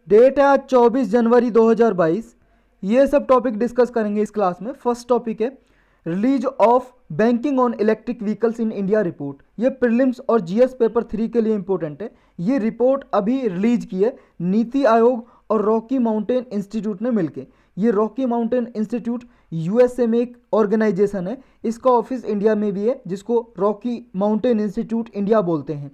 Date है आज 24 जनवरी 2022। ये सब टॉपिक डिस्कस करेंगे इस क्लास में। फर्स्ट टॉपिक है release of banking on electric vehicles in India report. ये प्रीलिम्स और जीएस पेपर 3 के लिए इंपॉर्टेंट है। ये रिपोर्ट अभी रिलीज की है नीति आयोग और रॉकी माउंटेन इंस्टीट्यूट ने मिलकर। ये रॉकी माउंटेन इंस्टीट्यूट यूएसए में एक ऑर्गेनाइजेशन है, इसका ऑफिस इंडिया में भी है, जिसको रॉकी माउंटेन इंस्टीट्यूट इंडिया बोलते हैं।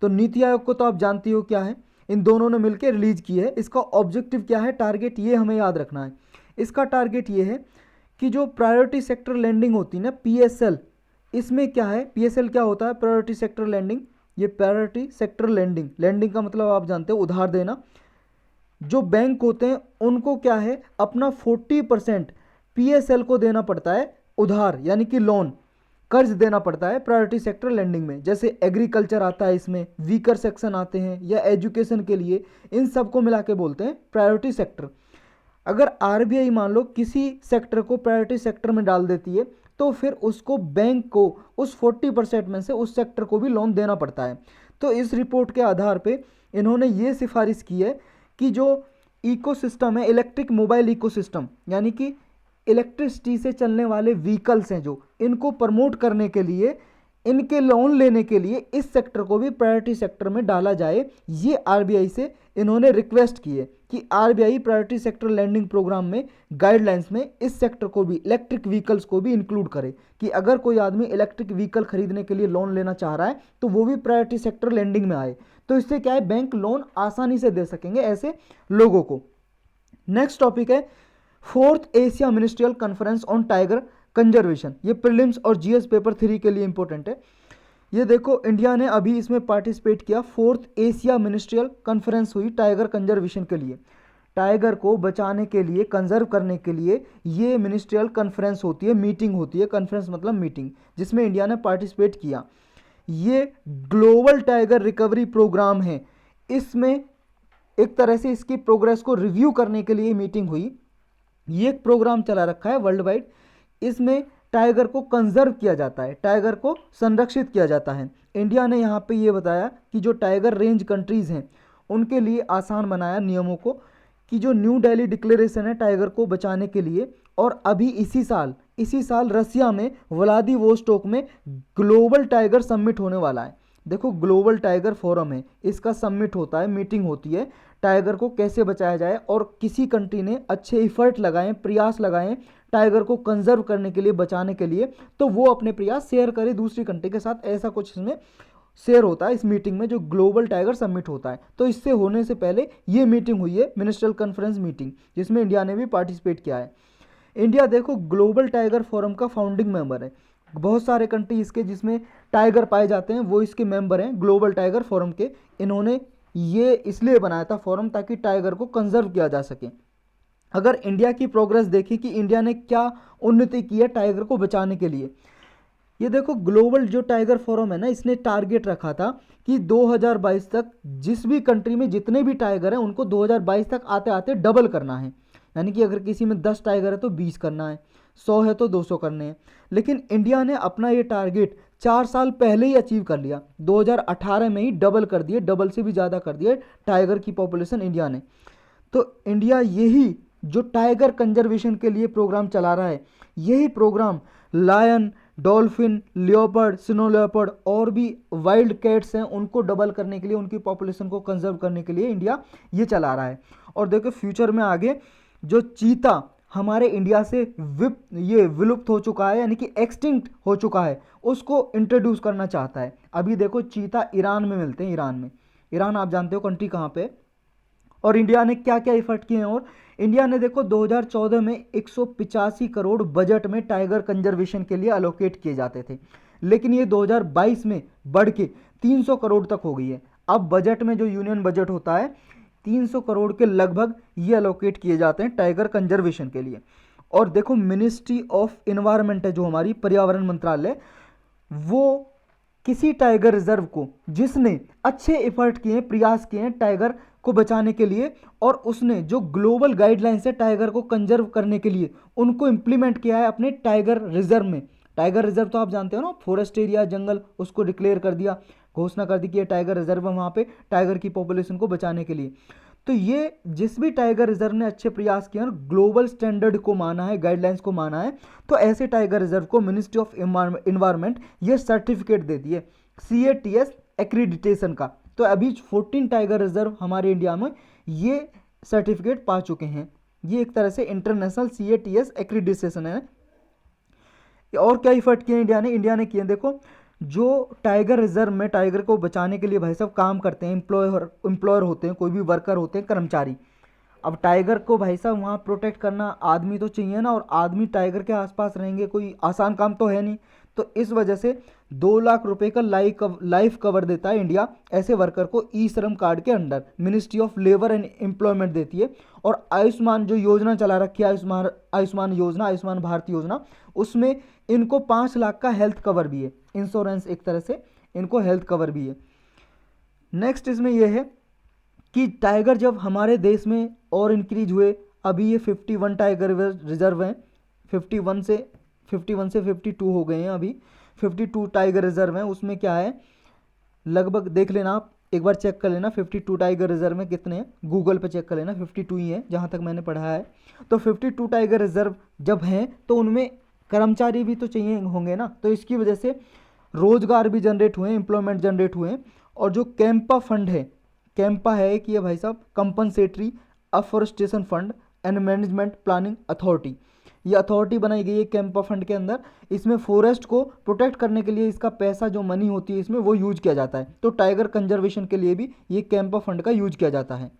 तो नीति आयोग को तो आप जानती हो क्या है, इन दोनों ने मिलकर रिलीज की है। इसका ऑब्जेक्टिव क्या है, टारगेट ये हमें याद रखना है। इसका टारगेट ये है कि जो प्रायोरिटी सेक्टर लैंडिंग होती है ना, पीएसएल, इसमें क्या है, पीएसएल क्या होता है, प्रायोरिटी सेक्टर लैंडिंग। ये प्रायोरिटी सेक्टर लैंडिंग, लैंडिंग का मतलब आप जानते हो उधार देना। जो बैंक होते हैं उनको क्या है, अपना 40% पीएसएल को देना पड़ता है उधार, यानी कि लोन, कर्ज देना पड़ता है प्रायोरिटी सेक्टर लैंडिंग में। जैसे एग्रीकल्चर आता है, इसमें वीकर सेक्शन आते हैं, या एजुकेशन के लिए, इन सब को मिला के बोलते हैं प्रायोरिटी सेक्टर। अगर आरबीआई मान लो किसी सेक्टर को प्रायोरिटी सेक्टर में डाल देती है, तो फिर उसको बैंक को उस 40% में से उस सेक्टर को भी लोन देना पड़ता है। तो इस रिपोर्ट के आधार पे इन्होंने ये सिफारिश की है कि जो इकोसिस्टम है, इलेक्ट्रिक मोबाइल इकोसिस्टम, यानी कि इलेक्ट्रिसिटी से चलने वाले व्हीकल्स हैं जो, इनको प्रमोट करने के लिए, इनके लोन लेने के लिए इस सेक्टर को भी प्रायोरिटी सेक्टर में डाला जाए। ये आरबीआई से इन्होंने रिक्वेस्ट की है कि RBI priority sector lending programme में गाइडलाइंस में इस सेक्टर को भी, इलेक्ट्रिक व्हीकल्स को भी इंक्लूड करे, कि अगर कोई आदमी इलेक्ट्रिक व्हीकल खरीदने के लिए लोन लेना चाह रहा है तो वो भी प्रायोरिटी सेक्टर लैंडिंग में आए। तो इससे क्या है, बैंक लोन आसानी से दे सकेंगे ऐसे लोगों को। नेक्स्ट टॉपिक है fourth Asia ministerial conference on tiger conservation. ये प्रीलिम्स और जीएस पेपर 3 के लिए इंपॉर्टेंट है। ये देखो, इंडिया ने अभी इसमें पार्टिसिपेट किया। फोर्थ एशिया मिनिस्ट्रियल कॉन्फ्रेंस हुई टाइगर कंजर्वेशन के लिए, टाइगर को बचाने के लिए, कंजर्व करने के लिए ये मिनिस्ट्रियल कॉन्फ्रेंस होती है, मीटिंग होती है। कॉन्फ्रेंस मतलब मीटिंग, जिसमें इंडिया ने पार्टिसिपेट किया। ये ग्लोबल टाइगर रिकवरी प्रोग्राम है। इसमें एक तरह से इसकी प्रोग्रेस को रिव्यू करने के लिए मीटिंग हुई। ये एक प्रोग्राम चला रखा है वर्ल्ड वाइड। इसमें टाइगर को कंजर्व किया जाता है, टाइगर को संरक्षित किया जाता है। इंडिया ने यहाँ पे ये बताया कि जो टाइगर रेंज कंट्रीज़ हैं उनके लिए आसान बनाया नियमों को, कि जो न्यू दिल्ली डिक्लेरेशन है टाइगर को बचाने के लिए, और अभी इसी साल रसिया में व्लादिवोस्टोक में ग्लोबल टाइगर समिट होने वाला है। देखो, ग्लोबल टाइगर फोरम है, इसका समिट होता है, मीटिंग होती है, टाइगर को कैसे बचाया जाए, और किसी कंट्री ने अच्छे इफर्ट लगाएं, प्रयास लगाएं टाइगर को कंजर्व करने के लिए, बचाने के लिए, तो वो अपने प्रयास शेयर करे दूसरी कंट्री के साथ। ऐसा कुछ इसमें शेयर होता है इस मीटिंग में, जो ग्लोबल टाइगर समिट होता है। तो इससे होने से पहले ये मीटिंग हुई है, मिनिस्ट्रियल कॉन्फ्रेंस मीटिंग, जिसमें इंडिया ने भी पार्टिसिपेट किया है। इंडिया देखो ग्लोबल टाइगर फोरम का फाउंडिंग मेंबर है। बहुत सारे कंट्री इसके जिसमें टाइगर पाए जाते हैं वो इसके मेंबर हैं ग्लोबल टाइगर फोरम के। इन्होंने ये इसलिए बनाया था फोरम, ताकि टाइगर को कंजर्व किया जा सके। अगर इंडिया की प्रोग्रेस देखें कि इंडिया ने क्या उन्नति की है टाइगर को बचाने के लिए, ये देखो, ग्लोबल जो टाइगर फोरम है ना, इसने टारगेट रखा था कि 2022 तक जिस भी कंट्री में जितने भी टाइगर हैं उनको 2022 तक आते आते डबल करना है। यानी कि अगर किसी में 10 टाइगर है तो 20 करना है, 100 है तो 200 करने हैं। लेकिन इंडिया ने अपना ये टारगेट 4 साल पहले ही अचीव कर लिया, 2018 में ही डबल कर दिए, डबल से भी ज़्यादा कर दिए टाइगर की पॉपुलेशन इंडिया ने। तो इंडिया यही जो टाइगर कंजर्वेशन के लिए प्रोग्राम चला रहा है, यही programme lion, dolphin, leopard, snow leopard और भी वाइल्ड कैट्स हैं उनको डबल करने के लिए, उनकी पॉपुलेशन को कंजर्व करने के लिए इंडिया ये चला रहा है। और देखो फ्यूचर में आगे जो चीता हमारे इंडिया से विलुप्त हो चुका है, यानी कि एक्सटिंक्ट हो चुका है, उसको इंट्रोड्यूस करना चाहता है। अभी देखो चीता ईरान में मिलते हैं, ईरान में, ईरान आप जानते हो कंट्री कहाँ पे। और इंडिया ने क्या क्या इफर्ट किए हैं, और इंडिया ने देखो 2014 में 185 करोड़ बजट में टाइगर कंजर्वेशन के लिए अलोकेट किए जाते थे, लेकिन ये 2022 में बढ़ के 300 करोड़ तक हो गई है। अब बजट में जो यूनियन बजट होता है 300 करोड़ के लगभग ये अलोकेट किए जाते हैं टाइगर कंजर्वेशन के लिए। और देखो मिनिस्ट्री ऑफ इन्वायरमेंट है जो हमारी, पर्यावरण मंत्रालय, वो किसी टाइगर रिजर्व को जिसने अच्छे एफर्ट किए हैं, प्रयास किए हैं टाइगर को बचाने के लिए, और उसने जो ग्लोबल गाइडलाइंस है टाइगर को कंजर्व करने के लिए, उनको इम्प्लीमेंट किया है अपने टाइगर रिजर्व में। टाइगर रिजर्व तो आप जानते हो ना, फॉरेस्ट एरिया, जंगल, उसको डिक्लेयर कर दिया, घोषणा कर दी कि ये टाइगर रिजर्व है, वहाँ पे टाइगर की पॉपुलेशन को बचाने के लिए। तो ये जिस भी टाइगर रिजर्व ने अच्छे प्रयास किए और ग्लोबल स्टैंडर्ड को माना है, गाइडलाइंस को माना है, तो ऐसे टाइगर रिजर्व को मिनिस्ट्री ऑफ इन्वायरमेंट ये सर्टिफिकेट देती है CATS एक्रीडिटेशन का। तो अभी 14 टाइगर रिजर्व हमारे इंडिया में ये सर्टिफिकेट पा चुके हैं। ये एक तरह से इंटरनेशनल CATS एक्रीडिटेशन है। और क्या इफर्ट किए इंडिया ने किए, देखो जो टाइगर रिजर्व में टाइगर को बचाने के लिए भाई साहब काम करते हैं, एम्प्लॉयर होते हैं, कोई भी वर्कर होते हैं, कर्मचारी। अब टाइगर को भाई साहब वहाँ प्रोटेक्ट करना आदमी तो चाहिए ना, और आदमी टाइगर के आसपास रहेंगे, कोई आसान काम तो है नहीं। तो इस वजह से 2 लाख रुपए का लाइफ कवर देता है इंडिया ऐसे वर्कर को ई श्रम कार्ड के under, ministry of labour and employment देती है। और आयुष्मान जो योजना चला रखी है, आयुष्मान योजना, आयुष्मान भारत योजना, उसमें इनको 5 लाख का हेल्थ कवर भी है, इंश्योरेंस एक तरह से इनको हेल्थ कवर भी है। नेक्स्ट इसमें यह है कि टाइगर जब हमारे देश में और इंक्रीज हुए, अभी ये 51 टाइगर रिजर्व हैं, 51 से 52 हो गए हैं, अभी 52 टाइगर रिजर्व हैं। उसमें क्या है, लगभग देख लेना आप, एक बार चेक कर लेना 52 टाइगर रिजर्व में कितने हैं, गूगल पे चेक कर लेना, 52 ही है जहाँ तक मैंने पढ़ा है। तो 52 टाइगर रिजर्व जब हैं तो उनमें कर्मचारी भी तो चाहिए होंगे ना, तो इसकी वजह से रोजगार भी जनरेट हुए, एम्प्लॉयमेंट जनरेट हुए। और जो कैंपा फंड है, कैंपा है कि ये भाई साहब compensatory afforestation fund and management planning authority, ये अथॉरिटी बनाई गई है कैंपा फंड के अंदर। इसमें फॉरेस्ट को प्रोटेक्ट करने के लिए इसका पैसा जो मनी होती है इसमें वो यूज किया जाता है। तो टाइगर कंजर्वेशन के लिए भी ये कैंपा फंड का यूज किया जाता है।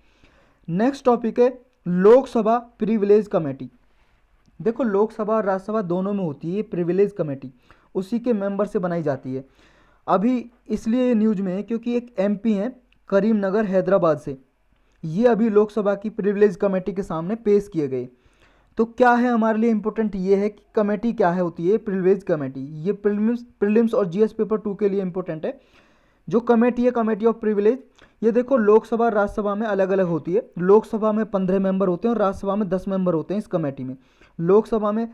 नेक्स्ट टॉपिक है लोकसभा प्रिविलेज कमेटी। देखो लोकसभा और राज्यसभा दोनों में होती है प्रिविलेज कमेटी, उसी के मेंबर से बनाई जाती है। अभी इसलिए ये न्यूज में है क्योंकि एक MP हैं करीमनगर हैदराबाद से, ये अभी लोकसभा की प्रिविलेज कमेटी के सामने पेश किए गए। तो क्या है हमारे लिए इंपॉर्टेंट ये है कि कमेटी क्या है होती है प्रिविलेज कमेटी, ये प्रीलिम्स और GS पेपर 2 के लिए इंपॉर्टेंट है। जो कमेटी है कमेटी ऑफ प्रिविलेज, ये देखो लोकसभा राज्यसभा में अलग अलग होती है। लोकसभा में 15 मेंबर होते हैं और राज्यसभा में 10 मेंबर होते हैं इस कमेटी में। लोकसभा में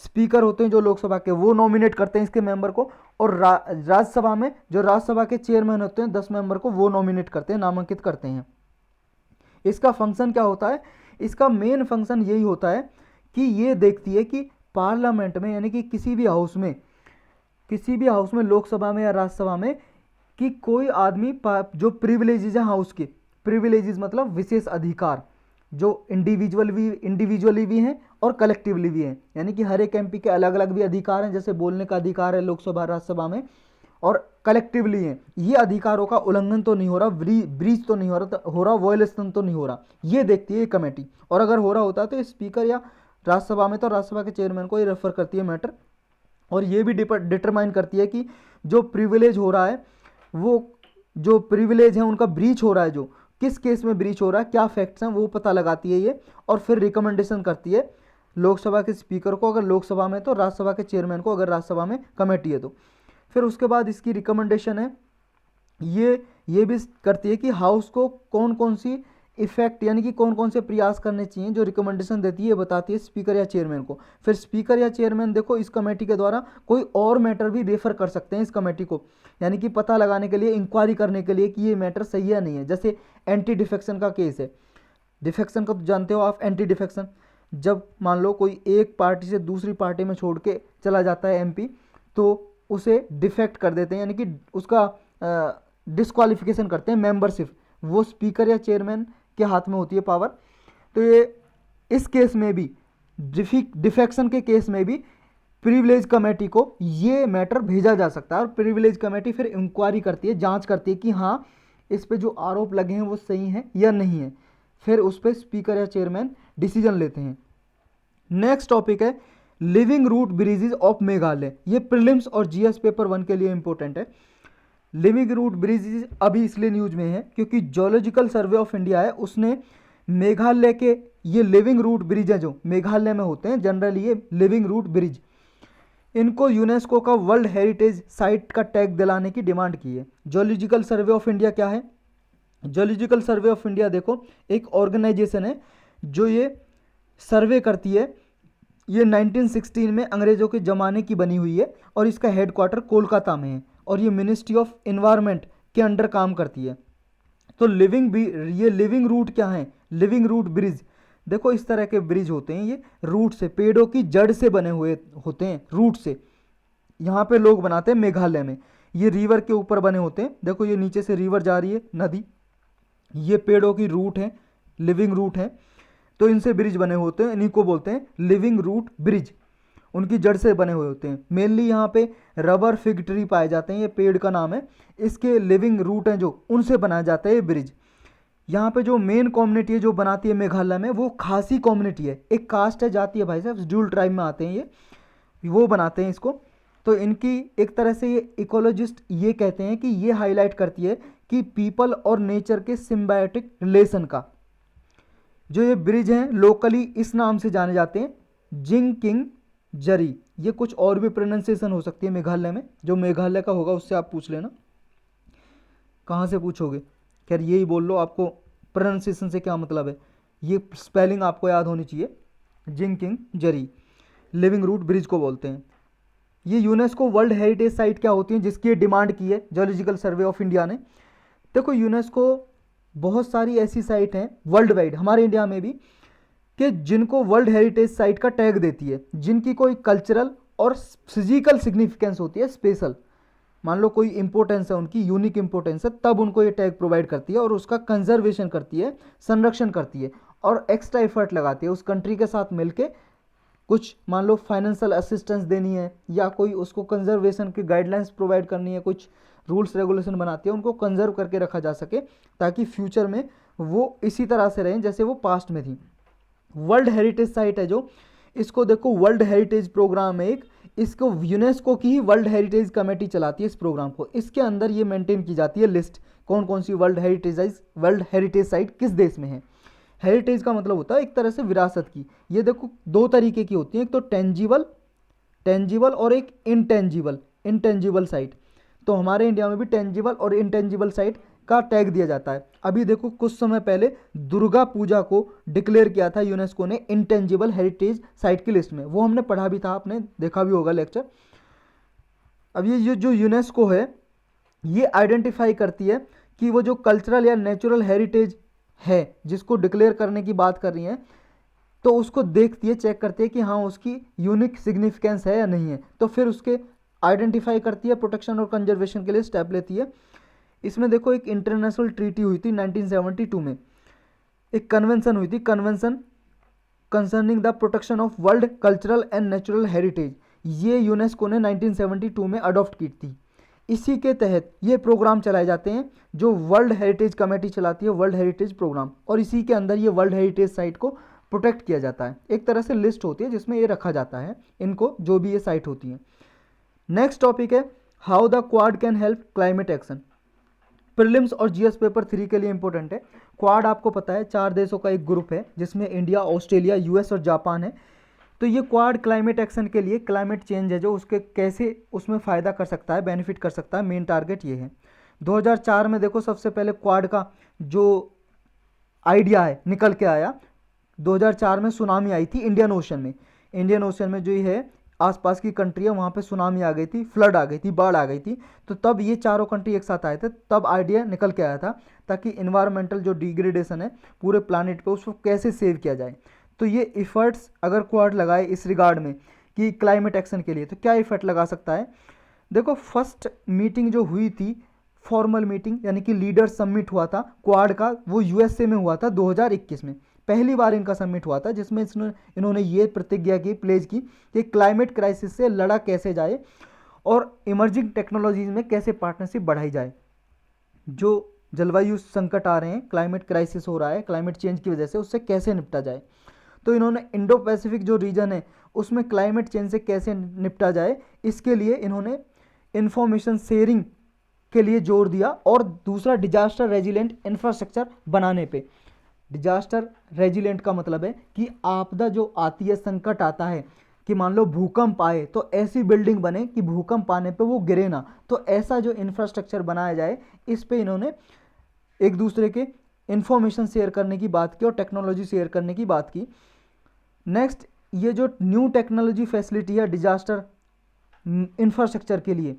स्पीकर होते हैं जो लोकसभा के, वो नॉमिनेट करते हैं इसके मेंबर को, और राज्यसभा में जो राज्यसभा के चेयरमैन होते हैं 10 मेंबर को, वो नॉमिनेट करते हैं, नामांकित करते हैं। इसका फंक्शन क्या होता है, इसका मेन फंक्शन यही होता है कि ये देखती है कि पार्लियामेंट में, यानी कि किसी भी हाउस में लोकसभा में या राज्यसभा में, कि कोई आदमी जो प्रिविलेजेस है हाउस के, प्रिविलेजेस मतलब विशेष अधिकार, जो इंडिविजुअली भी हैं और कलेक्टिवली भी हैं, यानी कि हर एक MP के अलग अलग भी अधिकार हैं, जैसे बोलने का अधिकार है लोकसभा राज्यसभा में, और कलेक्टिवली हैं। ये अधिकारों का उल्लंघन तो नहीं हो रहा, ब्रीच तो नहीं हो रहा, वॉयलेशन तो नहीं हो रहा, ये देखती है ये कमेटी। और अगर हो रहा होता है तो स्पीकर या राज्यसभा में तो राज्यसभा के चेयरमैन को ये रेफर करती है मैटर, और ये भी डिटरमाइन करती है कि जो प्रिविलेज हो रहा है, वो जो प्रिविलेज है उनका ब्रीच हो रहा है, जो किस केस में ब्रीच हो रहा है, क्या फैक्ट्स हैं, वो पता लगाती है ये, और फिर रिकमेंडेशन करती है लोकसभा के स्पीकर को अगर लोकसभा में, तो राज्यसभा के चेयरमैन को अगर राज्यसभा में कमेटी है तो। फिर उसके बाद इसकी रिकमेंडेशन है, ये भी करती है कि हाउस को कौन कौन सी इफेक्ट, यानी कि कौन कौन से प्रयास करने चाहिए, जो रिकमेंडेशन देती है बताती है स्पीकर या चेयरमैन को। फिर स्पीकर या चेयरमैन देखो इस कमेटी के द्वारा कोई और मैटर भी रेफर कर सकते हैं इस कमेटी को, यानी कि पता लगाने के लिए, इंक्वायरी करने के लिए कि ये मैटर सही है या नहीं है। जैसे एंटी डिफेक्शन का केस है, डिफेक्शन का तो जानते हो आप, एंटी डिफेक्शन, जब मान लो कोई एक पार्टी से दूसरी पार्टी में छोड़ के चला जाता है MP, तो उसे डिफेक्ट कर देते हैं, यानी कि उसका डिस्क्वालिफिकेशन करते हैं मेंबरशिप, वो स्पीकर या चेयरमैन के हाथ में होती है पावर। तो ये इस केस में भी, डिफेक्शन के केस में भी प्रिविलेज कमेटी को ये मैटर भेजा जा सकता है, और प्रिविलेज कमेटी फिर इंक्वायरी करती है, जांच करती है कि हाँ इस पे जो आरोप लगे हैं वो सही हैं या नहीं है, फिर उस पर स्पीकर या चेयरमैन डिसीजन लेते हैं। नेक्स्ट टॉपिक है living root bridges of Meghalaya, ये प्रीलिम्स और GS पेपर 1 के लिए इंपॉर्टेंट है। लिविंग रूट ब्रिजेज अभी इसलिए न्यूज में है क्योंकि जियोलॉजिकल सर्वे ऑफ इंडिया है, उसने मेघालय के ये लिविंग रूट ब्रिज है जो मेघालय में होते हैं जनरली, ये लिविंग रूट ब्रिज, इनको यूनेस्को का वर्ल्ड हेरिटेज साइट का टैग दिलाने की डिमांड की है। जियोलॉजिकल सर्वे ऑफ इंडिया क्या है, जियोलॉजिकल सर्वे ऑफ इंडिया देखो एक ऑर्गेनाइजेशन है जो ये सर्वे करती है, ये 1916 में अंग्रेजों के ज़माने की बनी हुई है, और इसका हेडक्वार्टर कोलकाता में है, और ये मिनिस्ट्री ऑफ इन्वायरमेंट के अंडर काम करती है। तो ये लिविंग रूट क्या है, लिविंग रूट ब्रिज, देखो इस तरह के ब्रिज होते हैं, ये रूट से, पेड़ों की जड़ से बने हुए होते हैं, रूट से। यहाँ पे लोग बनाते हैं मेघालय में, ये रिवर के ऊपर बने होते हैं। देखो ये नीचे से रिवर जा रही है, नदी, ये पेड़ों की रूट है, लिविंग रूट है, तो इनसे ब्रिज बने होते हैं, इन्हीं को बोलते हैं लिविंग रूट ब्रिज। उनकी जड़ से बने हुए होते हैं। मेनली यहाँ पे रबर फिग ट्री पाए जाते हैं, ये पेड़ का नाम है, इसके लिविंग रूट हैं जो, उनसे बनाया जाता है ये ब्रिज। यहाँ पे जो मेन कम्युनिटी है जो बनाती है मेघालय में, वो खासी कम्युनिटी है, एक कास्ट है, जाती है भाई साहब, शेड्यूल ट्राइब में आते हैं ये, वो बनाते हैं इसको। तो इनकी एक तरह से ये इकोलॉजिस्ट ये कहते हैं कि ये हाईलाइट करती है कि पीपल और नेचर के सिम्बायोटिक रिलेशन का। जो ये ब्रिज हैं लोकली इस नाम से जाने जाते हैं, जिंग किंग जरी। ये कुछ और भी प्रोनाउंसिएशन हो सकती है मेघालय में, जो मेघालय का होगा उससे आप पूछ लेना। कहाँ से पूछोगे, खैर यही बोल लो, आपको प्रोनाउंसिएशन से क्या मतलब है, ये स्पेलिंग आपको याद होनी चाहिए। जिंग किंग जरी लिविंग रूट ब्रिज को बोलते हैं। ये यूनेस्को वर्ल्ड हेरिटेज साइट क्या होती है जिसकी डिमांड की है जियोलॉजिकल सर्वे ऑफ इंडिया ने। देखो यूनेस्को बहुत सारी ऐसी साइट हैं वर्ल्ड वाइड, हमारे इंडिया में भी, कि जिनको वर्ल्ड हेरिटेज साइट का टैग देती है, जिनकी कोई कल्चरल और फिजिकल सिग्निफिकेंस होती है स्पेशल, मान लो कोई इंपॉर्टेंस है उनकी, यूनिक इंपॉर्टेंस है, तब उनको ये टैग प्रोवाइड करती है और उसका कंजर्वेशन करती है, संरक्षण करती है और एक्स्ट्रा एफर्ट लगाती है उस कंट्री के साथ मिलके। कुछ मान लो फाइनेंशियल असिस्टेंस देनी है या कोई उसको कंजर्वेशन की गाइडलाइंस प्रोवाइड करनी है, कुछ रूल्स रेगुलेशन बनाती है, उनको कंजर्व करके रखा जा सके ताकि फ्यूचर में वो इसी तरह से रहें जैसे वो पास्ट में थी। वर्ल्ड हेरिटेज साइट है जो, इसको देखो वर्ल्ड हेरिटेज प्रोग्राम है एक, इसको यूनेस्को की ही वर्ल्ड हेरिटेज कमेटी चलाती है इस प्रोग्राम को। इसके अंदर ये मेंटेन की जाती है लिस्ट, कौन कौन सी वर्ल्ड हेरिटेज साइट किस देश में है। हेरिटेज का मतलब होता है एक तरह से विरासत की। ये देखो दो तरीके की होती है, एक तो टेंजिबल और एक इंटेंजिबल साइट। तो हमारे इंडिया में भी टेंजिबल और इंटेंजिबल साइट का टैग दिया जाता है। अभी देखो कुछ समय पहले दुर्गा पूजा को डिक्लेयर किया था यूनेस्को ने इंटेंजिबल हेरिटेज साइट की लिस्ट में, वो हमने पढ़ा भी था, आपने देखा भी होगा लेक्चर। अब ये जो यूनेस्को है ये आइडेंटिफाई करती है कि वो जो कल्चरल या नेचुरल हेरिटेज है जिसको डिक्लेयर करने की बात कर रही है, तो उसको देखती है, चेक करती है कि हाँ उसकी यूनिक सिग्निफिकेंस है या नहीं है, तो फिर उसके आइडेंटिफाई करती है, प्रोटेक्शन और कंजर्वेशन के लिए स्टेप लेती है। इसमें देखो एक इंटरनेशनल ट्रीटी हुई थी 1972 में, एक कन्वेंशन हुई थी, convention concerning the protection of world cultural and natural heritage, ये यूनेस्को ने 1972 में अडॉप्ट की थी। इसी के तहत ये प्रोग्राम चलाए जाते हैं जो वर्ल्ड हेरिटेज कमेटी चलाती है, वर्ल्ड हेरिटेज प्रोग्राम, और इसी के अंदर ये वर्ल्ड हेरिटेज साइट को प्रोटेक्ट किया जाता है। एक तरह से लिस्ट होती है जिसमें ये रखा जाता है इनको, जो भी ये साइट होती हैं। नेक्स्ट टॉपिक है how the quad can help climate action. Prelims और जीएस पेपर 3 के लिए इंपॉर्टेंट है। क्वाड आपको पता है 4 देशों का एक ग्रुप है जिसमें इंडिया, ऑस्ट्रेलिया, यूएस और जापान है। तो ये क्वाड क्लाइमेट एक्शन के लिए, क्लाइमेट चेंज है जो उसके कैसे उसमें फ़ायदा कर सकता है, बेनिफिट कर सकता है, मेन टारगेट ये है। 2004 में देखो सबसे पहले क्वाड का जो आइडिया है निकल के आया। 2004 में सुनामी आई थी इंडियन ओशन में, इंडियन ओशन में जो ये है आसपास की कंट्री है वहाँ पे सुनामी आ गई थी, फ्लड आ गई थी, बाढ़ आ गई थी। तो तब ये चारों कंट्री एक साथ आए थे, तब आइडिया निकल के आया था ताकि इन्वायरमेंटल जो डिग्रेडेशन है पूरे प्लानिट पे उसको कैसे सेव किया जाए। तो ये इफ़र्ट्स अगर क्वाड लगाए इस रिगार्ड में कि क्लाइमेट एक्शन के लिए, तो क्या इफ़र्ट लगा सकता है। देखो फर्स्ट मीटिंग जो हुई थी, फॉर्मल मीटिंग यानी कि लीडर समिट हुआ था क्वाड का, वो यूएसए में हुआ था 2021 में। पहली बार इनका समिट हुआ था जिसमें इन्होंने ये प्रतिज्ञा की, प्लेज की कि क्लाइमेट क्राइसिस से लड़ा कैसे जाए और इमर्जिंग टेक्नोलॉजीज में कैसे पार्टनरशिप बढ़ाई जाए। जो जलवायु संकट आ रहे हैं, क्लाइमेट क्राइसिस हो रहा है क्लाइमेट चेंज की वजह से, उससे कैसे निपटा जाए। तो इन्होंने इंडो पैसिफिक जो रीजन है उसमें क्लाइमेट चेंज से कैसे निपटा जाए, इसके लिए इन्होंने इंफॉर्मेशन शेयरिंग के लिए जोर दिया। और दूसरा डिजास्टर रेजिलेंट इंफ्रास्ट्रक्चर बनाने पे। डिजास्टर रेजिलेंट का मतलब है कि आपदा जो आती है, संकट आता है, कि मान लो भूकंप आए तो ऐसी बिल्डिंग बने कि भूकंप आने पे वो गिरे ना, तो ऐसा जो इंफ्रास्ट्रक्चर बनाया जाए, इस पे इन्होंने एक दूसरे के इंफॉर्मेशन शेयर करने की बात की और टेक्नोलॉजी शेयर करने की बात की। नेक्स्ट, ये जो न्यू टेक्नोलॉजी फैसिलिटी है डिजास्टर इंफ्रास्ट्रक्चर के लिए,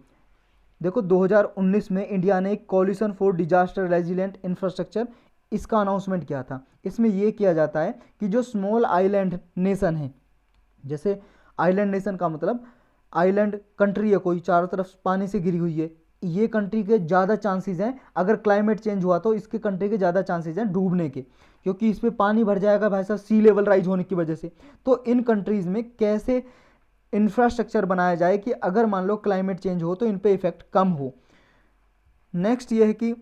देखो 2019 में इंडिया ने एक coalition for disaster resilient infrastructure इसका अनाउंसमेंट किया था। इसमें ये किया जाता है कि जो स्मॉल आइलैंड नेशन है, जैसे आइलैंड नेशन का मतलब आइलैंड कंट्री है कोई, चारों तरफ पानी से घिरी हुई है, ये कंट्री के ज़्यादा चांसेस हैं, अगर क्लाइमेट चेंज हुआ तो इसके कंट्री के ज़्यादा चांसेस हैं डूबने के, क्योंकि इस पर पानी भर जाएगा भाई साहब सी लेवल राइज होने की वजह से। तो इन कंट्रीज़ में कैसे इंफ्रास्ट्रक्चर बनाया जाए कि अगर मान लो क्लाइमेट चेंज हो तो इन पे इफेक्ट कम हो। नेक्स्ट ये है कि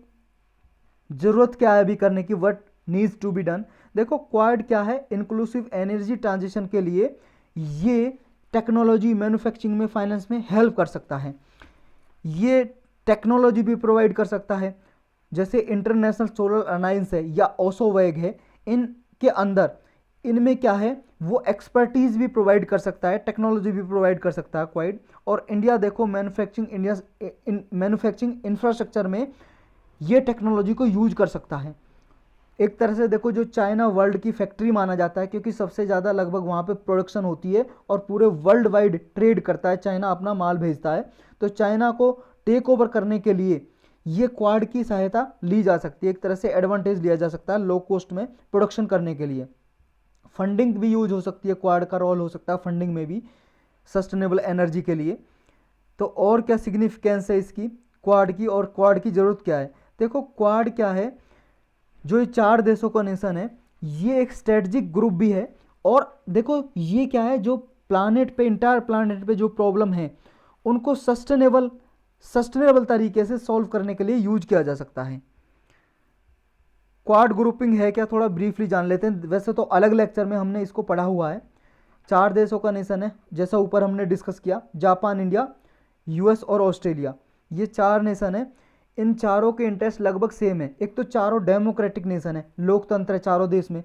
ज़रूरत क्या है अभी करने की, what needs to be done. देखो क्वाड क्या है, इंक्लूसिव एनर्जी ट्रांजिशन के लिए ये टेक्नोलॉजी, मैन्युफैक्चरिंग में, फाइनेंस में हेल्प कर सकता है। ये टेक्नोलॉजी भी प्रोवाइड कर सकता है, जैसे इंटरनेशनल सोलर अलायंस है या ओसोवैग है, इनके अंदर इनमें क्या है वो एक्सपर्टीज भी प्रोवाइड कर सकता है, टेक्नोलॉजी भी प्रोवाइड कर सकता है क्वाइड। और इंडिया देखो मैन्युफैक्चरिंग इंफ्रास्ट्रक्चर में ये टेक्नोलॉजी को यूज कर सकता है। एक तरह से देखो जो चाइना वर्ल्ड की फैक्ट्री माना जाता है, क्योंकि सबसे ज़्यादा लगभग वहाँ पे प्रोडक्शन होती है और पूरे वर्ल्ड वाइड ट्रेड करता है, चाइना अपना माल भेजता है। तो चाइना को टेक ओवर करने के लिए ये क्वाड की सहायता ली जा सकती है, एक तरह से एडवांटेज लिया जा सकता है लो कॉस्ट में प्रोडक्शन करने के लिए। फंडिंग भी यूज हो सकती है, क्वाड का रोल हो सकता है फंडिंग में भी, सस्टेनेबल एनर्जी के लिए। तो और क्या सिग्निफिकेंस है इसकी क्वाड की, और क्वाड की ज़रूरत क्या है। देखो क्वाड क्या है, जो ये 4 देशों का नेशन है, ये एक स्ट्रेटजिक ग्रुप भी है। और देखो ये क्या है, जो प्लानेट पे, इंटायर प्लानेट पे जो प्रॉब्लम है उनको सस्टेनेबल तरीके से सॉल्व करने के लिए यूज किया जा सकता है। क्वाड ग्रुपिंग है क्या, थोड़ा ब्रीफली जान लेते हैं। वैसे तो अलग लेक्चर में हमने इसको पढ़ा हुआ है। 4 देशों का नेशन है, जैसा ऊपर हमने डिस्कस किया, जापान, इंडिया, यूएस और ऑस्ट्रेलिया, ये 4 नेशन है। इन चारों के इंटरेस्ट लगभग सेम है। एक तो चारों डेमोक्रेटिक नेशन है, लोकतंत्र है चारों देश में,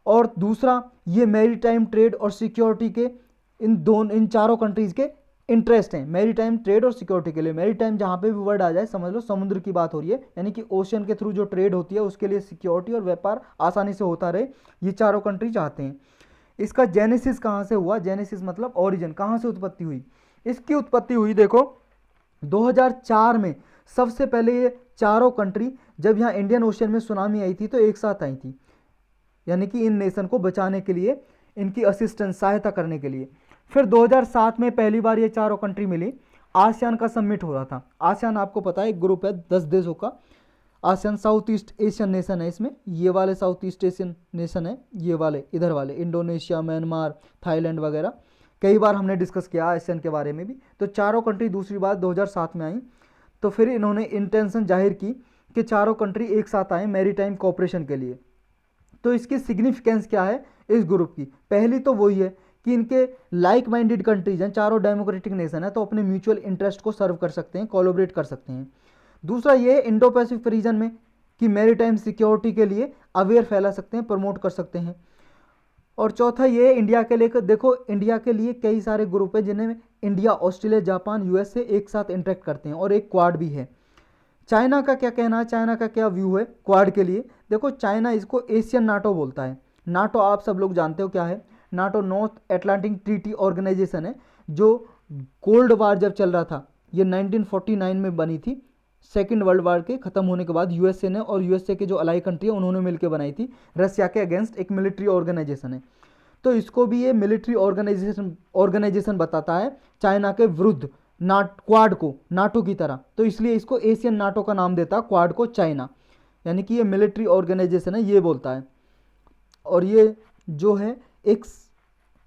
और दूसरा ये मैरीटाइम ट्रेड और सिक्योरिटी के इन चारों कंट्रीज के इंटरेस्ट हैं मैरीटाइम ट्रेड और सिक्योरिटी के लिए। मैरीटाइम जहाँ पे भी वर्ड आ जाए समझ लो समुद्र की बात हो रही है, यानी कि ओशन के थ्रू जो ट्रेड होती है उसके लिए सिक्योरिटी और व्यापार आसानी से होता रहे, ये चारों कंट्री चाहते हैं। इसका जेनेसिस कहाँ से हुआ, जेनेसिस मतलब ओरिजिन, कहाँ से उत्पत्ति हुई। इसकी उत्पत्ति हुई देखो 2004 में। सबसे पहले ये चारों कंट्री, जब यहाँ इंडियन ओशन में सुनामी आई थी तो एक साथ आई थी, यानी कि इन नेशन को बचाने के लिए, इनकी असिस्टेंस, सहायता करने के लिए। फिर 2007 में पहली बार ये चारों कंट्री मिली, आसियान का समिट हो रहा था। आसियान आपको पता है एक ग्रुप है 10 देशों का, ASEAN south east Asian nation है। इसमें ये वाले साउथ ईस्ट एशियन नेशन है, ये वाले इधर वाले इंडोनेशिया, म्यांमार, थाईलैंड वगैरह, कई बार हमने डिस्कस किया आसियान के बारे में भी। तो चारों कंट्री दूसरी बार 2007 में आई। तो फिर इन्होंने इंटेंशन जाहिर की कि चारों कंट्री एक साथ आए मैरीटाइम कोऑपरेशन के लिए। तो इसकी सिग्निफिकेंस क्या है इस ग्रुप की, पहली तो वही है कि इनके लाइक माइंडेड कंट्रीज हैं, चारों डेमोक्रेटिक नेशन है, तो अपने म्यूचुअल इंटरेस्ट को सर्व कर सकते हैं, कोलैबोरेट कर सकते हैं। दूसरा ये इंडो पैसिफिक रीजन में कि मैरीटाइम सिक्योरिटी के लिए अवेयर फैला सकते हैं, प्रमोट कर सकते हैं। और चौथा ये इंडिया के लिए, देखो इंडिया के लिए कई सारे ग्रुप है जिन्हें इंडिया, ऑस्ट्रेलिया, जापान, यूएस से एक साथ इंटरेक्ट करते हैं, और एक क्वाड भी है। चाइना का क्या कहना है, चाइना का क्या व्यू है क्वाड के लिए। देखो चाइना इसको एशियन नाटो बोलता है। नाटो आप सब लोग जानते हो क्या है, NATO North Atlantic Treaty Organisation है, जो कोल्ड वार जब चल रहा था, ये 1949 में बनी थी। सेकेंड वर्ल्ड वार के खत्म होने के बाद यूएसए ने और यूएसए के जो अलाई कंट्री है उन्होंने मिलकर बनाई थी, रसिया के अगेंस्ट एक मिलिट्री ऑर्गेनाइजेशन है। तो इसको भी ये मिलिट्री ऑर्गेनाइजेशन बताता है चाइना के विरुद्ध, क्वाड को नाटो की तरह। तो इसलिए इसको एशियन नाटो का नाम देता है, क्वाड को चाइना, यानी कि ये मिलिट्री ऑर्गेनाइजेशन है, ये बोलता है। और ये जो है एक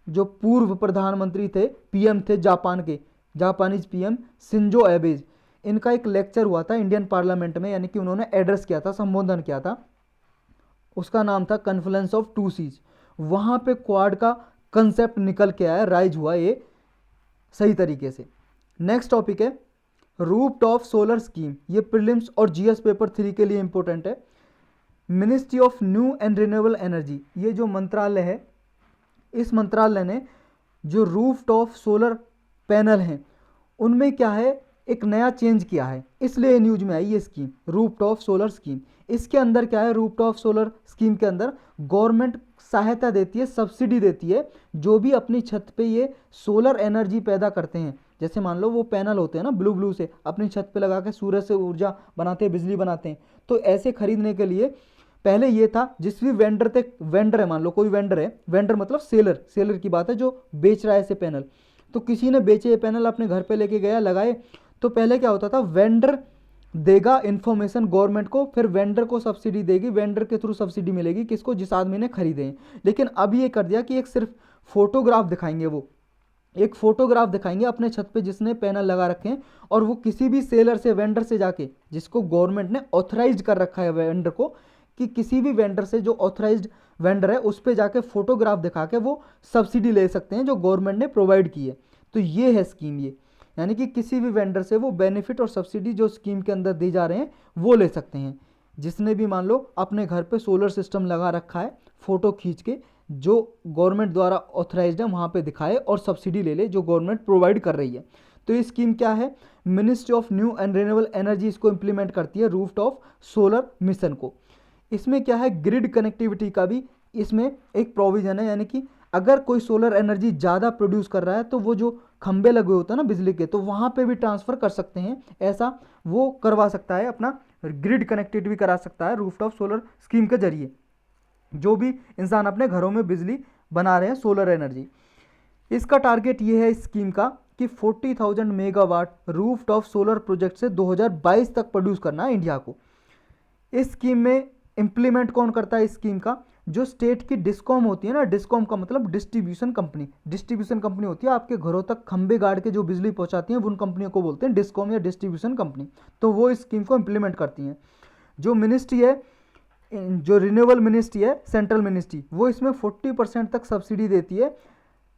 जो पूर्व प्रधानमंत्री थे, पीएम थे जापान के, जापानीज पीएम शिंजो एबे, इनका एक लेक्चर हुआ था इंडियन पार्लियामेंट में, यानी कि उन्होंने एड्रेस किया था, संबोधन किया था, उसका नाम था कॉन्फ्लुएंस ऑफ टू सीज। वहाँ पे क्वाड का कंसेप्ट निकल के आया, राइज हुआ ये सही तरीके से। नेक्स्ट टॉपिक है रूफटॉप सोलर स्कीम। ये प्रीलिम्स और जीएस पेपर 3 के लिए इंपॉर्टेंट है। Ministry of new and renewable energy, ये जो मंत्रालय है, इस मंत्रालय ने जो रूफटॉप सोलर पैनल हैं उनमें क्या है एक नया चेंज किया है, इसलिए न्यूज में आई ये स्कीम, रूफटॉप सोलर स्कीम। इसके अंदर क्या है, रूफटॉप सोलर स्कीम के अंदर गवर्नमेंट सहायता देती है, सब्सिडी देती है, जो भी अपनी छत पे ये सोलर एनर्जी पैदा करते हैं। जैसे मान लो वो पैनल होते हैं ना ब्लू से, अपनी छत पे लगा के सूरज से ऊर्जा बनाते हैं, बिजली बनाते हैं। तो ऐसे खरीदने के लिए पहले ये था जिस भी वेंडर थे, वेंडर है मान लो कोई वेंडर है, वेंडर मतलब सेलर, सेलर की बात है जो बेच रहा है ऐसे पैनल, तो किसी ने बेचे ये पैनल अपने घर पे लेके गया लगाए, तो पहले क्या होता था वेंडर देगा इन्फॉर्मेशन गवर्नमेंट को, फिर वेंडर को सब्सिडी देगी, वेंडर के थ्रू सब्सिडी मिलेगी किसको, जिस आदमी ने खरीदे हैं। लेकिन अब ये कर दिया कि एक सिर्फ फोटोग्राफ दिखाएंगे, वो एक फोटोग्राफ दिखाएंगे अपने छत पे जिसने पैनल लगा रखे हैं, और वो किसी भी सेलर से वेंडर से जाके, जिसको गवर्नमेंट ने ऑथराइज कर रखा है वेंडर को, कि किसी भी वेंडर से जो ऑथराइज्ड वेंडर है उस पे जाके फोटोग्राफ दिखा के वो सब्सिडी ले सकते हैं जो गवर्नमेंट ने प्रोवाइड की है। तो ये है स्कीम, ये यानी कि किसी भी वेंडर से वो बेनिफिट और सब्सिडी जो स्कीम के अंदर दी जा रहे हैं वो ले सकते हैं। जिसने भी मान लो अपने घर पे सोलर सिस्टम लगा रखा है, फ़ोटो खींच के जो गवर्नमेंट द्वारा ऑथराइज्ड है वहाँ पे दिखाए और सब्सिडी ले ले जो गवर्नमेंट प्रोवाइड कर रही है। तो ये स्कीम क्या है, ministry of new and renewable energy इसको इम्प्लीमेंट करती है, रूफटॉप सोलर मिशन को। इसमें क्या है, ग्रिड कनेक्टिविटी का भी इसमें एक प्रोविजन है, यानी कि अगर कोई सोलर एनर्जी ज़्यादा प्रोड्यूस कर रहा है तो वो जो खंबे लगे होते हैं ना बिजली के, तो वहाँ पे भी ट्रांसफ़र कर सकते हैं, ऐसा वो करवा सकता है, अपना ग्रिड कनेक्टिविटी भी करा सकता है रूफटॉप सोलर स्कीम के जरिए, जो भी इंसान अपने घरों में बिजली बना रहे हैं सोलर एनर्जी। इसका टारगेट ये है इस स्कीम का कि 40,000 मेगावाट रूफटॉप सोलर प्रोजेक्ट से 2022 तक प्रोड्यूस करना है इंडिया को। इस स्कीम में इम्प्लीमेंट कौन करता है इस स्कीम का, जो स्टेट की डिस्कॉम होती है ना, डिस्कॉम का मतलब डिस्ट्रीब्यूशन कंपनी, डिस्ट्रीब्यूशन कंपनी होती है आपके घरों तक खंबे गाड़ के जो बिजली पहुंचाती हैं, उन कंपनियों को बोलते हैं डिस्कॉम या डिस्ट्रीब्यूशन कंपनी। तो वो इस स्कीम को इम्प्लीमेंट करती हैं। जो मिनिस्ट्री है, जो रिन्यूएबल मिनिस्ट्री है, सेंट्रल मिनिस्ट्री, वो इसमें 40% तक सब्सिडी देती है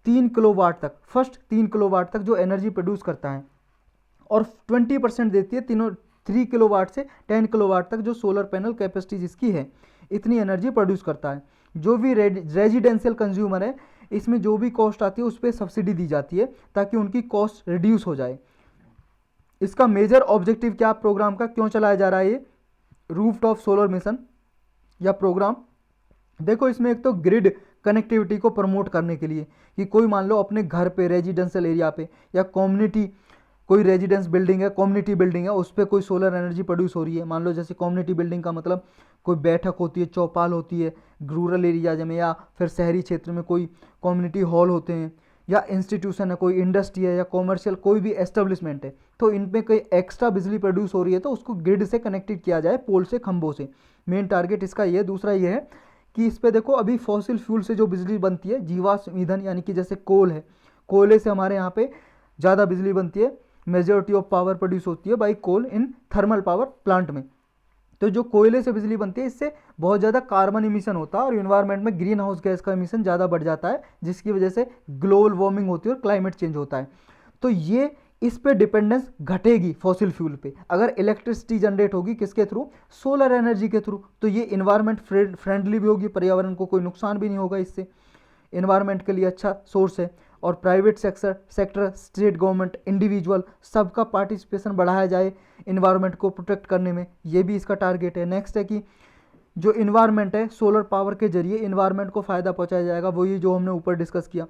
3 किलोवाट तक, फर्स्ट 3 किलोवाट तक जो एनर्जी प्रोड्यूस करता है, और 20% देती है 3 किलोवाट से 10 किलोवाट तक जो सोलर पैनल कैपेसिटी जिसकी है, इतनी एनर्जी प्रोड्यूस करता है। जो भी रेजिडेंशियल कंज्यूमर है, इसमें जो भी कॉस्ट आती है उस पर सब्सिडी दी जाती है ताकि उनकी कॉस्ट रिड्यूस हो जाए। इसका मेजर ऑब्जेक्टिव क्या प्रोग्राम का, क्यों चलाया जा रहा है ये रूफटॉप सोलर मिशन या प्रोग्राम, देखो इसमें एक तो ग्रिड कनेक्टिविटी को प्रमोट करने के लिए, कि कोई मान लो अपने घर पे रेजिडेंशियल एरिया पे या कम्युनिटी, कोई रेजिडेंस बिल्डिंग है, कम्युनिटी बिल्डिंग है, उस पर कोई सोलर एनर्जी प्रोड्यूस हो रही है। मान लो जैसे कम्युनिटी बिल्डिंग का मतलब कोई बैठक होती है, चौपाल होती है रूरल एरिया में, या फिर शहरी क्षेत्र में कोई कम्युनिटी हॉल होते हैं, या इंस्टीट्यूशन है, कोई इंडस्ट्री है, या कॉमर्शियल कोई भी एस्टेब्लिशमेंट है, तो इन पर कोई एक्स्ट्रा बिजली प्रोड्यूस हो रही है तो उसको ग्रिड से कनेक्टेड किया जाए, पोल से, खंभों से। मेन टारगेट इसका ये है। दूसरा ये है कि इस पर देखो अभी फॉसिल फ्यूल से जो बिजली बनती है, जीवाश्म ईंधन यानी कि जैसे कोल है, कोयले से हमारे यहाँ पे ज़्यादा बिजली बनती है, मेजॉरिटी ऑफ पावर प्रोड्यूस होती है by coal in thermal power plant में। तो जो कोयले से बिजली बनती है इससे बहुत ज़्यादा कार्बन इमिशन होता है और इन्वायरमेंट में ग्रीन हाउस गैस का इमिशन ज़्यादा बढ़ जाता है, जिसकी वजह से ग्लोबल वार्मिंग होती है और क्लाइमेट चेंज होता है। तो ये इस पे डिपेंडेंस घटेगी फॉसिल फ्यूल पे, अगर इलेक्ट्रिसिटी जनरेट होगी किसके थ्रू, सोलर एनर्जी के थ्रू, तो ये इन्वायरमेंट फ्रेंडली भी होगी, पर्यावरण को कोई नुकसान भी नहीं होगा, इससे इन्वायरमेंट के लिए अच्छा सोर्स है। और private sector, state government, individual, सबका पार्टिसिपेशन बढ़ाया जाए इन्वायरमेंट को प्रोटेक्ट करने में, ये भी इसका टारगेट है। नेक्स्ट है कि जो इन्वायरमेंट है, सोलर पावर के जरिए इन्वायरमेंट को फ़ायदा पहुंचाया जाएगा, वो ये जो हमने ऊपर डिस्कस किया।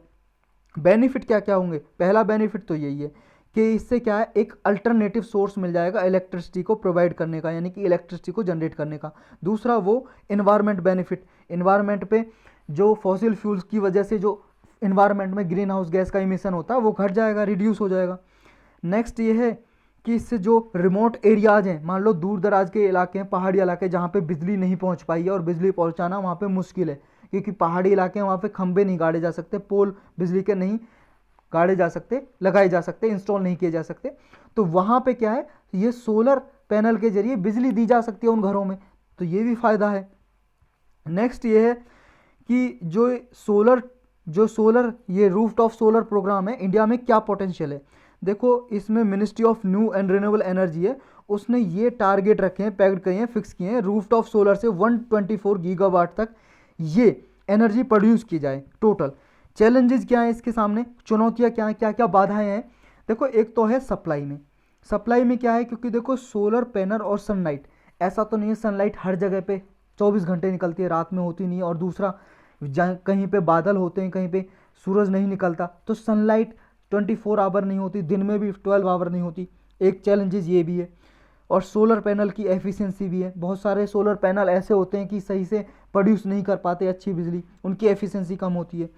बेनिफिट क्या क्या होंगे, पहला बेनिफिट तो यही है कि इससे क्या है, एक अल्टरनेटिव सोर्स मिल जाएगा इलेक्ट्रिसिटी को प्रोवाइड करने का, यानी कि इलेक्ट्रिसिटी को जनरेट करने का। दूसरा वो इन्वायरमेंट बेनिफिट, इन्वायरमेंट पे जो फॉसिल फ्यूल्स की वजह से जो इन्वायरमेंट में ग्रीन हाउस गैस का इमिशन होता है वो घट जाएगा, रिड्यूस हो जाएगा। नेक्स्ट ये है कि इससे जो रिमोट एरियाज हैं, मान लो दूर दराज के इलाके हैं, पहाड़ी इलाके जहाँ पे बिजली नहीं पहुँच पाई है और बिजली पहुँचाना वहाँ पे मुश्किल है, क्योंकि पहाड़ी इलाके हैं, वहाँ पे खंबे नहीं गाड़े जा सकते, पोल बिजली के नहीं गाड़े जा सकते, लगाए जा सकते, इंस्टॉल नहीं किए जा सकते, तो वहाँ पे क्या है, ये सोलर पैनल के जरिए बिजली दी जा सकती है उन घरों में, तो ये भी फ़ायदा है। नेक्स्ट ये है कि जो सोलर ये रूफटॉप सोलर प्रोग्राम है, इंडिया में क्या पोटेंशियल है। देखो इसमें ministry of new and renewable energy है, उसने ये टारगेट रखे हैं, पैक्ड किए हैं, फिक्स किए हैं, रूफटॉप सोलर से 124 गीगावाट तक ये एनर्जी प्रोड्यूस की जाए टोटल। चैलेंजेस क्या हैं इसके सामने, चुनौतियाँ क्या हैं, क्या क्या बाधाएं हैं। देखो एक तो है सप्लाई में क्या है, क्योंकि देखो सोलर पैनल और सनलाइट, ऐसा तो नहीं है सनलाइट हर जगह पे 24 घंटे निकलती है, रात में होती नहीं है, और दूसरा कहीं पे बादल होते हैं, कहीं पे सूरज नहीं निकलता, तो सनलाइट 24 आवर नहीं होती, दिन में भी 12 आवर नहीं होती, एक चैलेंजेस ये भी है। और सोलर पैनल की एफिशिएंसी भी है। बहुत सारे सोलर पैनल ऐसे होते हैं कि सही से प्रोड्यूस नहीं कर पाते अच्छी बिजली, उनकी एफिशिएंसी कम होती है।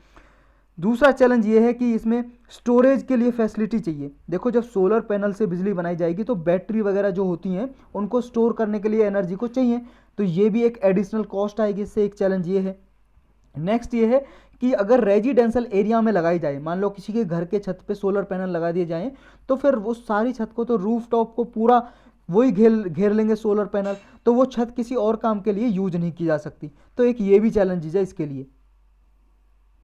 दूसरा चैलेंज ये है कि इसमें स्टोरेज के लिए फैसिलिटी चाहिए। देखो जब सोलर पैनल से बिजली बनाई जाएगी तो बैटरी वगैरह जो होती हैं उनको स्टोर करने के लिए एनर्जी को चाहिए, तो ये भी एक एडिशनल कॉस्ट आएगी, इससे एक चैलेंज ये है। नेक्स्ट ये है कि अगर रेजिडेंशियल एरिया में लगाई जाए, मान लो किसी के घर के छत पे सोलर पैनल लगा दिए जाएं, तो फिर वो सारी छत को तो रूफ टॉप को पूरा वही घेर घेर लेंगे सोलर पैनल, तो वो छत किसी और काम के लिए यूज नहीं की जा सकती। तो एक ये भी चैलेंजेस है इसके लिए।